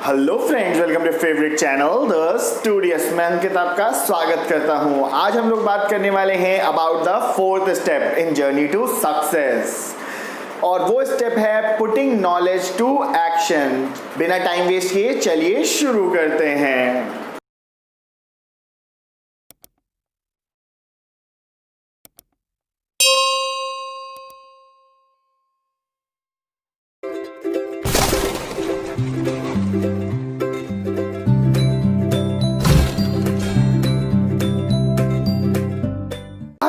Hello friends, welcome to favourite channel the Studious. मैं अंकित आपका स्वागत करता हूं। आज हम लोग बात करने वाले हैं about the fourth step in journey to success, और वो स्टेप है पुटिंग नॉलेज टू एक्शन। बिना टाइम वेस्ट किए चलिए शुरू करते हैं।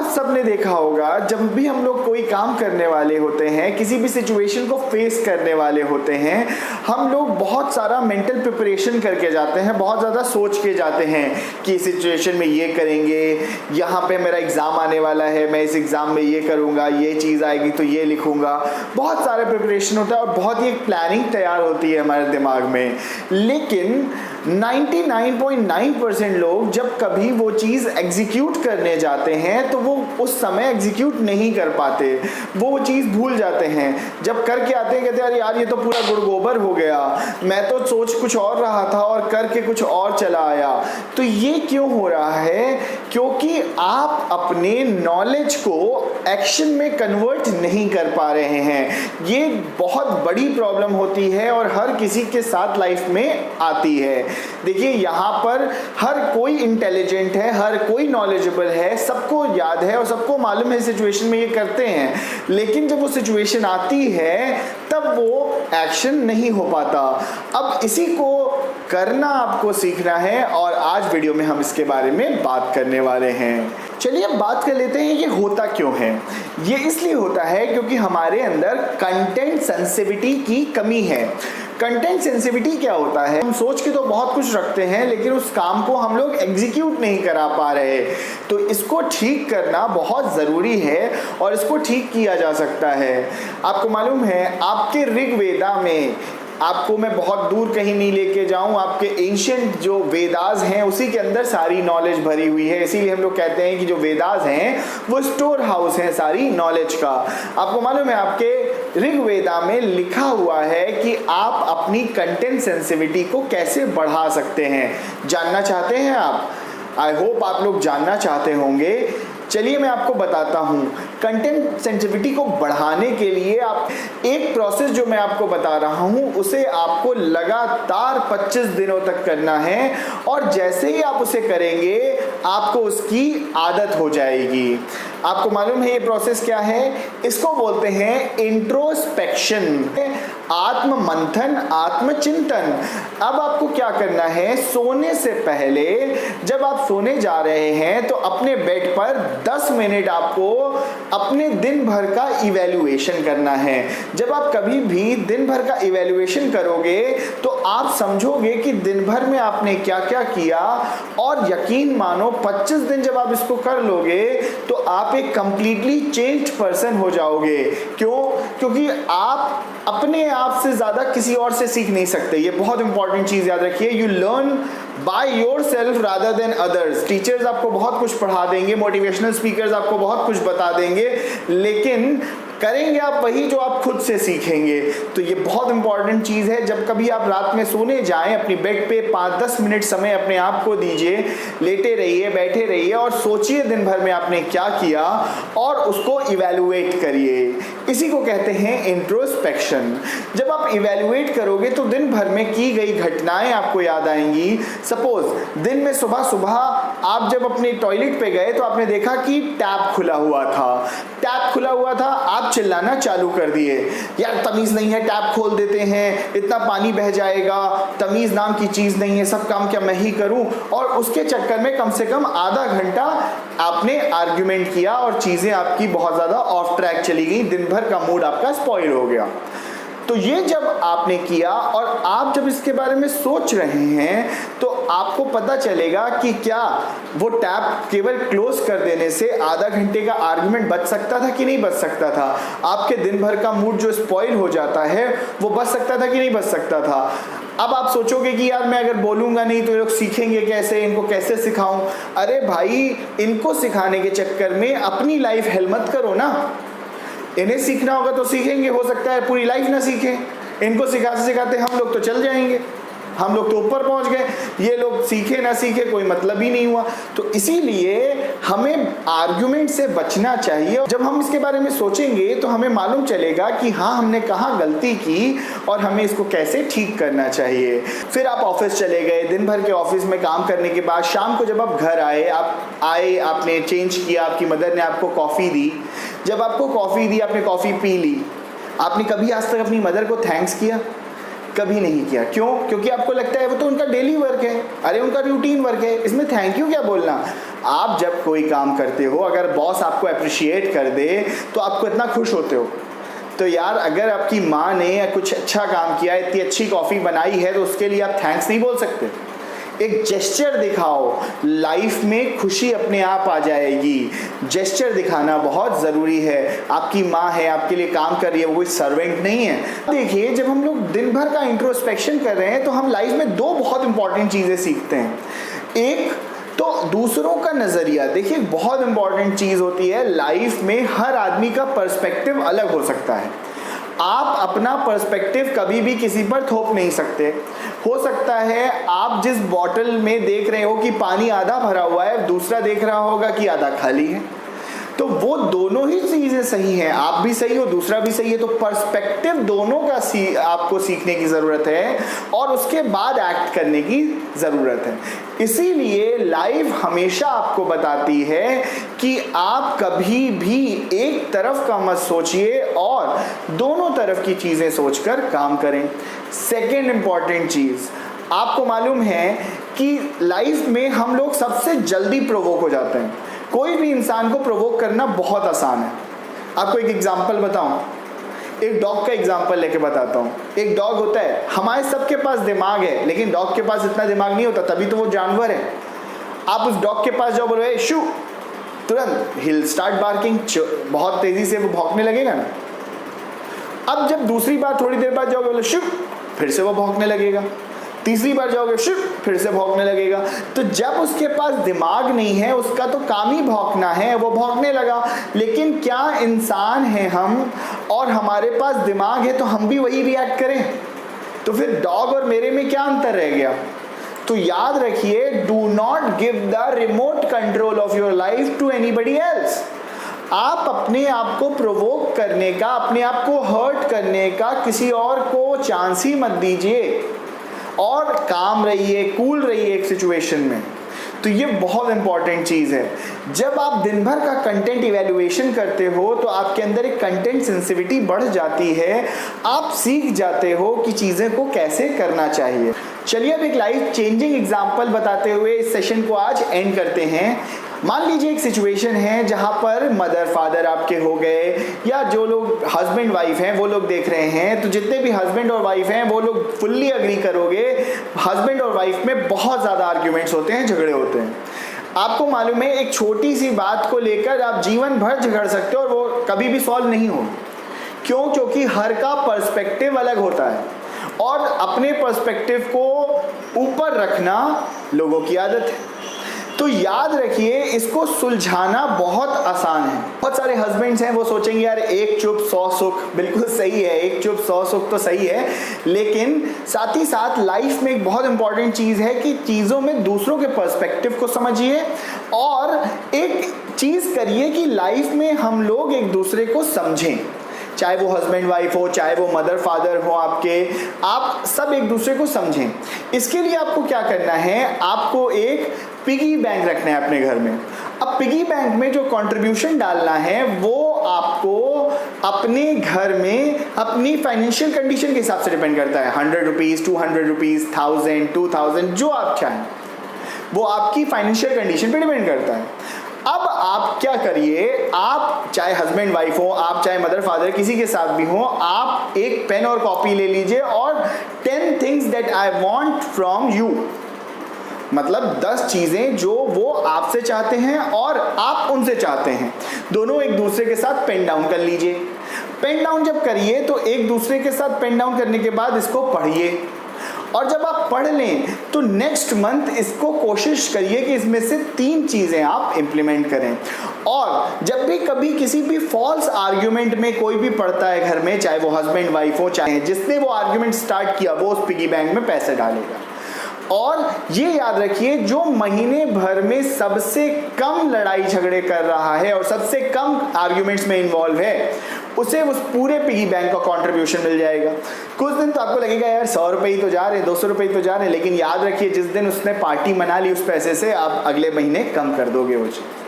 सबने देखा होगा, जब भी हम लोग कोई काम करने वाले होते हैं, किसी भी सिचुएशन को फेस करने वाले होते हैं, हम लोग बहुत सारा मेंटल प्रिपरेशन करके जाते हैं, बहुत ज़्यादा सोच के जाते हैं कि इस सिचुएशन में ये करेंगे, यहाँ पे मेरा एग्ज़ाम आने वाला है, मैं इस एग्ज़ाम में ये करूँगा, ये चीज़ आएगी तो ये लिखूँगा। बहुत सारे प्रिपरेशन होता है और बहुत ही एक प्लानिंग तैयार होती है हमारे दिमाग में। लेकिन 99.9% लोग जब कभी वो चीज़ एग्जीक्यूट करने जाते हैं तो वो उस समय एग्जीक्यूट नहीं कर पाते, वो चीज़ भूल जाते हैं। जब करके आते हैं कहते हैं यार ये तो पूरा गुड़गोबर हो गया, मैं तो सोच कुछ और रहा था और करके कुछ और चला आया। तो ये क्यों हो रहा है? क्योंकि आप अपने नॉलेज को एक्शन में कन्वर्ट नहीं कर पा रहे हैं। ये बहुत बड़ी प्रॉब्लम होती है और हर किसी के साथ लाइफ में आती है। देखिए, यहाँ पर हर कोई इंटेलिजेंट है, हर कोई नॉलेजेबल है, सबको याद है और सबको मालूम है सिचुएशन में ये करते हैं, लेकिन जब वो सिचुएशन आती है तब वो एक्शन नहीं हो पाता। अब इसी को करना आपको सीखना है और आज वीडियो में हम इसके बारे में बात करने वाले हैं। चलिए अब बात कर लेते हैं ये होता क्यों है। ये इसलिए होता है क्योंकि हमारे अंदर कंटेंट सेंसिटिविटी की कमी है। कंटेंट सेंसिटिविटी क्या होता है? हम सोच के तो बहुत कुछ रखते हैं लेकिन उस काम को हम लोग एग्जीक्यूट नहीं करा पा रहे। तो इसको ठीक करना बहुत ज़रूरी है और इसको ठीक किया जा सकता है। आपको मालूम है, आपके ऋग्वेदा में, आपको मैं बहुत दूर कहीं नहीं लेके जाऊं, आपके एंशिएंट जो वेदास हैं उसी के अंदर सारी नॉलेज भरी हुई है। इसीलिए हम लोग कहते हैं कि जो वेदास हैं वो स्टोर हाउस हैं सारी नॉलेज का। आपको मालूम है, आपके ऋग्वेदा में लिखा हुआ है कि आप अपनी कंटेंट सेंसिटिविटी को कैसे बढ़ा सकते हैं। जानना चाहते हैं आप? आई होप आप लोग जानना चाहते होंगे। चलिए मैं आपको बताता हूँ। कंटेंट सेंसिटिविटी को बढ़ाने के लिए आप एक प्रोसेस जो मैं आपको बता रहा हूँ उसे आपको लगातार 25 दिनों तक करना है, और जैसे ही आप उसे करेंगे आपको उसकी आदत हो जाएगी। आपको मालूम है ये प्रोसेस क्या है? इसको बोलते हैं इंट्रोस्पेक्शन, आत्म मंथन, आत्मचिंतन। अब आपको क्या करना है, सोने से पहले जब आप सोने जा रहे हैं तो अपने बेड पर 10 मिनट आपको अपने दिन भर का इवैल्यूएशन करना है। जब आप कभी भी दिन भर का इवैल्यूएशन करोगे तो आप समझोगे कि दिन भर में आपने क्या क्या किया, और यकीन मानो 25 दिन जब आप इसको कर लोगे तो आप एक कंप्लीटली चेंज्ड पर्सन हो जाओगे। क्यों? क्योंकि आप अपने आप से ज्यादा किसी और से सीख नहीं सकते। ये बहुत इंपॉर्टेंट चीज याद रखिए। You learn by yourself rather than others. Teachers आपको बहुत कुछ पढ़ा देंगे, मोटिवेशनल स्पीकर्स आपको बहुत कुछ बता देंगे, लेकिन करेंगे आप वही जो आप खुद से सीखेंगे। तो ये बहुत इंपॉर्टेंट चीज़ है। जब कभी आप रात में सोने जाएं, अपनी बेड पे 5-10 मिनट समय अपने आप को दीजिए, लेटे रहिए, बैठे रहिए और सोचिए दिन भर में आपने क्या किया और उसको इवैल्यूएट करिए। इसी को कहते हैं इंट्रोस्पेक्शन। जब आप इवैल्यूएट करोगे तो दिन भर में की गई घटनाएं आपको याद आएंगी। सपोज दिन में सुबह सुबह आप जब अपने टॉयलेट पे गए तो आपने देखा कि टैप खुला हुआ था। टैप खुला हुआ था, आप चिल्लाना चालू कर दिए, यार तमीज नहीं है, टैप खोल देते हैं, इतना पानी बह जाएगा, तमीज नाम की चीज नहीं है, सब काम क्या मैं ही करूं। और उसके चक्कर में कम से कम आधा घंटा आपने आर्ग्यूमेंट किया और चीजें आपकी बहुत ज्यादा ऑफ ट्रैक चली गई, दिन भर का मूड आपका स्पॉइल हो गया। तो ये जब आपने किया और आप जब इसके बारे में सोच रहे हैं तो आपको पता चलेगा कि क्या वो टैप केवल क्लोज कर देने से आधा घंटे का आर्गुमेंट बच सकता था कि नहीं बच सकता था। आपके दिन भर का मूड जो स्पॉइल हो जाता है वो बच सकता था कि नहीं बच सकता था। अब आप सोचोगे कि यार मैं अगर बोलूंगा नहीं तो ये लोग सीखेंगे कैसे, इनको कैसे सिखाऊं। अरे भाई, इनको सिखाने के चक्कर में अपनी लाइफ हेल मत करो ना। इन्हें सीखना होगा तो सीखेंगे, हो सकता है पूरी लाइफ ना सीखें। इनको सिखाते सिखाते हम लोग तो चल जाएंगे। हम लोग तो ऊपर पहुंच गए, ये लोग सीखे ना सीखे कोई मतलब ही नहीं हुआ। तो इसीलिए हमें आर्गुमेंट से बचना चाहिए। जब हम इसके बारे में सोचेंगे तो हमें मालूम चलेगा कि हाँ, हमने कहाँ गलती की और हमें इसको कैसे ठीक करना चाहिए। फिर आप ऑफिस चले गए, दिन भर के ऑफिस में काम करने के बाद शाम को जब आप घर आए, आपने चेंज किया, आपकी मदर ने आपको कॉफ़ी दी। जब आपको कॉफ़ी दी, आपने कॉफ़ी पी ली, आपने कभी आज तक अपनी मदर को थैंक्स किया? कभी नहीं किया। क्यों? क्योंकि आपको लगता है वो तो उनका डेली वर्क है, अरे उनका रूटीन वर्क है, इसमें थैंक यू क्या बोलना। आप जब कोई काम करते हो, अगर बॉस आपको अप्रिशिएट कर दे तो आपको इतना खुश होते हो। तो यार, अगर आपकी माँ ने कुछ अच्छा काम किया, इतनी अच्छी कॉफ़ी बनाई है, तो उसके लिए आप थैंक्स नहीं बोल सकते? एक जेस्चर दिखाओ, लाइफ में खुशी अपने आप आ जाएगी। जेस्चर दिखाना बहुत ज़रूरी है। आपकी माँ है, आपके लिए काम कर रही है, वो कोई सर्वेंट नहीं है। देखिए, जब हम लोग दिन भर का इंट्रोस्पेक्शन कर रहे हैं तो हम लाइफ में दो बहुत इंपॉर्टेंट चीज़ें सीखते हैं। एक तो दूसरों का नज़रिया। देखिए, बहुत इंपॉर्टेंट चीज़ होती है लाइफ में, हर आदमी का पर्सपेक्टिव अलग हो सकता है। आप अपना पर्सपेक्टिव कभी भी किसी पर थोप नहीं सकते। हो सकता है आप जिस बॉटल में देख रहे हो कि पानी आधा भरा हुआ है, दूसरा देख रहा होगा कि आधा खाली है। तो वो दोनों ही चीज़ें सही हैं, आप भी सही हो, दूसरा भी सही है। तो पर्सपेक्टिव दोनों का आपको सीखने की ज़रूरत है और उसके बाद एक्ट करने की ज़रूरत है। इसीलिए लाइफ हमेशा आपको बताती है कि आप कभी भी एक तरफ का मत सोचिए और दोनों तरफ की चीज़ें सोचकर काम करें। सेकेंड इंपॉर्टेंट चीज़, आपको मालूम है कि लाइफ में हम लोग सबसे जल्दी प्रोवोक हो जाते हैं। कोई भी इंसान को प्रोवोक करना बहुत आसान है। आपको एक एग्जांपल बताऊं, एक डॉग का एग्जांपल लेके बताता हूं। एक डॉग होता है, हमारे सबके पास दिमाग है, लेकिन डॉग के पास इतना दिमाग नहीं होता, तभी तो वो जानवर है। आप उस डॉग के पास जाओ, बोलो शू, तुरंत हिल स्टार्ट बार्किंग, बहुत तेजी से वो भौंकने लगेगा ना। अब जब दूसरी बार थोड़ी देर बाद जाओगे, बोलो शू, फिर से वो भौंकने लगेगा। तीसरी बार जाओगे, शिट, फिर से भौंकने लगेगा। तो जब उसके पास दिमाग नहीं है, उसका तो काम ही भौंकना है, वो भौंकने लगा। लेकिन क्या इंसान है हम और हमारे पास दिमाग है तो हम भी वही रिएक्ट करें? तो फिर डॉग और मेरे में क्या अंतर रह गया? तो याद रखिए, do not give the remote control of your life to anybody else. आप अपने आप को प्रोवोक करने का, अपने आप को हर्ट करने का किसी और को चांस ही मत दीजिए और काम रहिए, कूल रहिए एक सिचुएशन में। तो ये बहुत इंपॉर्टेंट चीज़ है। जब आप दिन भर का कंटेंट इवैल्यूएशन करते हो तो आपके अंदर एक कंटेंट सेंसिटिविटी बढ़ जाती है। आप सीख जाते हो कि चीज़ें को कैसे करना चाहिए। चलिए अब एक लाइफ चेंजिंग एग्जाम्पल बताते हुए इस सेशन को आज एंड करते हैं। मान लीजिए एक सिचुएशन है जहां पर मदर फादर आपके हो गए, या जो लोग हस्बैंड वाइफ हैं वो लोग देख रहे हैं। तो जितने भी हस्बैंड और वाइफ हैं वो लोग फुल्ली अग्री करोगे, हस्बैंड और वाइफ में बहुत ज़्यादा आर्ग्यूमेंट्स होते हैं, झगड़े होते हैं। आपको मालूम है, एक छोटी सी बात को लेकर आप जीवन भर झगड़ सकते हो और वो कभी भी सॉल्व नहीं हो। क्यों? क्योंकि हर का पर्सपेक्टिव अलग होता है और अपने पर्सपेक्टिव को ऊपर रखना लोगों की आदत है। तो याद रखिए, इसको सुलझाना बहुत आसान है। बहुत सारे हस्बैंड्स हैं वो सोचेंगे यार एक चुप 100 सुख। बिल्कुल सही है, एक चुप 100 सुख तो सही है, लेकिन साथ ही साथ लाइफ में एक बहुत इंपॉर्टेंट चीज़ है कि चीज़ों में दूसरों के पर्सपेक्टिव को समझिए और एक चीज़ करिए कि लाइफ में हम लोग एक दूसरे को समझें। चाहे वो हस्बैंड वाइफ हो, चाहे वो मदर फादर हो आपके, आप सब एक दूसरे को समझें। इसके लिए आपको क्या करना है, आपको एक पिगी बैंक रखना है अपने घर में। अब पिगी बैंक में जो कंट्रीब्यूशन डालना है वो आपको अपने घर में अपनी फाइनेंशियल कंडीशन के हिसाब से डिपेंड करता है। 100 रुपीज़, 200 रुपीज़, 1000, 2000, जो आप चाहें, वो आपकी फाइनेंशियल कंडीशन पे डिपेंड करता है। अब आप क्या करिए, आप चाहे हस्बैंड वाइफ हो, आप चाहे मदर फादर, किसी के साथ भी हो, आप एक पेन और कॉपी ले लीजिए और 10 things that I want from you, मतलब 10 चीजें जो वो आपसे चाहते हैं और आप उनसे चाहते हैं, दोनों एक दूसरे के साथ पेन डाउन कर लीजिए। पेन डाउन जब करिए तो एक दूसरे के साथ पेन डाउन करने के बाद इसको पढ़िए और जब आप पढ़ लें तो नेक्स्ट मंथ इसको कोशिश करिए कि इसमें से 3 चीज़ें आप इम्प्लीमेंट करें। और जब भी कभी किसी भी फॉल्स आर्ग्यूमेंट में कोई भी पढ़ता है घर में, चाहे वो हस्बैंड वाइफ हो, चाहे जिसने वो आर्ग्यूमेंट स्टार्ट किया वो उस पिगी बैंक में पैसे डालेगा। और ये याद रखिए, जो महीने भर में सबसे कम लड़ाई झगड़े कर रहा है और सबसे कम आर्ग्यूमेंट्स में इन्वॉल्व है, उसे उस पूरे पिगी बैंक का कंट्रीब्यूशन मिल जाएगा। कुछ दिन तो आपको लगेगा यार 100 रुपये ही तो जा रहे हैं, 200 रुपये ही तो जा रहे हैं, लेकिन याद रखिए जिस दिन उसने पार्टी मना ली उस पैसे से, आप अगले महीने कम कर दोगे वो चीज़।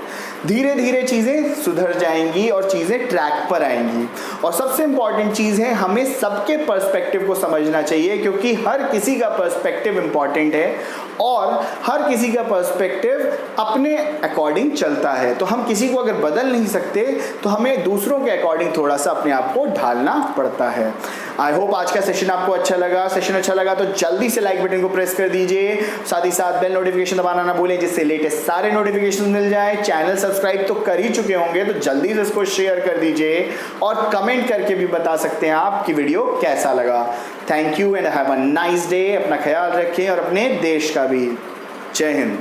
धीरे धीरे चीज़ें सुधर जाएंगी और चीज़ें ट्रैक पर आएंगी। और सबसे इंपॉर्टेंट चीज़ है, हमें सबके पर्सपेक्टिव को समझना चाहिए, क्योंकि हर किसी का पर्सपेक्टिव इंपॉर्टेंट है और हर किसी का पर्सपेक्टिव अपने अकॉर्डिंग चलता है। तो हम किसी को अगर बदल नहीं सकते तो हमें दूसरों के अकॉर्डिंग थोड़ा सा अपने आप को ढालना पड़ता है। आई होप आज का सेशन आपको अच्छा लगा। सेशन अच्छा लगा तो जल्दी से लाइक बटन को प्रेस कर दीजिए, साथ ही साथ बेल नोटिफिकेशन दबाना ना भूलें, जिससे लेटेस्ट सारे नोटिफिकेशन मिल जाए। चैनल सब्सक्राइब तो कर ही चुके होंगे तो जल्दी से इसको शेयर कर दीजिए और कमेंट करके भी बता सकते हैं आप कि वीडियो कैसा लगा। Thank you and have a nice day. अपना ख्याल रखें और अपने देश का भी। जय हिंद।